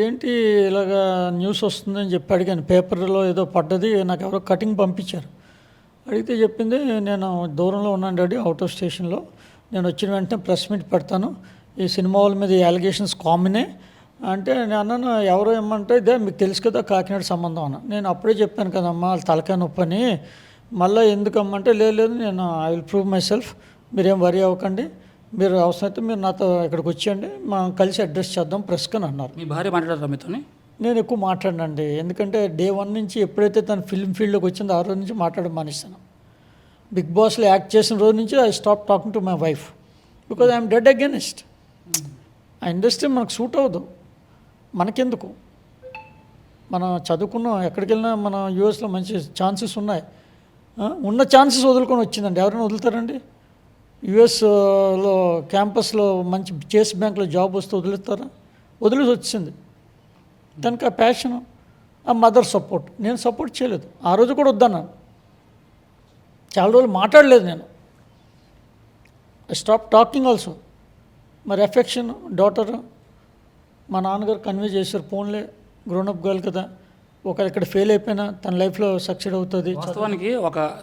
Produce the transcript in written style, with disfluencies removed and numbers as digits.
ఏంటి ఇలాగా న్యూస్ వస్తుందని చెప్పి అడిగాను. పేపర్లో ఏదో పడ్డది, నాకు ఎవరో కటింగ్ పంపించారు. అడిగితే చెప్పింది, నేను దూరంలో ఉన్నాను డాడీ, అవుట్ ఆఫ్ స్టేషన్లో. నేను వచ్చిన వెంటనే ప్రెస్ మీట్ పెడతాను. ఈ సినిమా వాళ్ళ మీద ఈ అలిగేషన్స్ కామనే అంటే, నేను అన్నాను ఎవరో ఏమంటే, ఇదే మీకు తెలుసు కదా కాకినాడ సంబంధం అన్న. నేను అప్పుడే చెప్పాను కదమ్మా వాళ్ళ తలకాయ నొప్పి అని. మళ్ళీ ఎందుకమ్మంటే, లేదు లేదు నేను I will prove my self, మీరేం వరీ అవ్వకండి, మీరు అవసరమైతే మీరు నాతో ఇక్కడికి వచ్చేయండి, మనం కలిసి అడ్రస్ చేద్దాం ప్రెస్కి అని అన్నారు. మీ భార్య మాట్లాడారా మీతోని? నేను ఎక్కువ మాట్లాడినండి, ఎందుకంటే డే 1 నుంచి ఎప్పుడైతే తను ఫిల్మ్ ఫీల్డ్లోకి వచ్చిందో ఆ రోజు నుంచి మాట్లాడడం మానేస్తాను. బిగ్ బాస్లో యాక్ట్ చేసిన రోజు నుంచి I stop talking to my wife because I'm dead against. ఆ ఇండస్ట్రీ మనకు సూట్ అవ్వదు, మనకెందుకు. మనం చదువుకున్నాం, ఎక్కడికి వెళ్ళినా మన యూఎస్లో మంచి ఛాన్సెస్ ఉన్నాయి. ఉన్న ఛాన్సెస్ వదులుకొని వచ్చిందండి, ఎవరైనా వదులుతారండి? యుఎస్లో క్యాంపస్లో మంచి చేస్ బ్యాంక్లో జాబ్ వస్తే వదులుతారా? వదిలేసి వచ్చింది. దానికి ఆ ప్యాషను, ఆ మదర్ సపోర్ట్. నేను సపోర్ట్ చేయలేదు, ఆ రోజు కూడా వద్దన్నాను. చాలా రోజులు మాట్లాడలేదు నేను. I stop talking also. మరి ఎఫెక్షన్ డాటర్, మా నాన్నగారు కన్వే చేశారు, ఫోన్లే గ్రోనప్ గర్ల్ కదా, ఒక ఇక్కడ ఫెయిల్ అయిపోయినా తన లైఫ్లో సక్సెడ్ అవుతుంది. వాస్తవానికి ఒక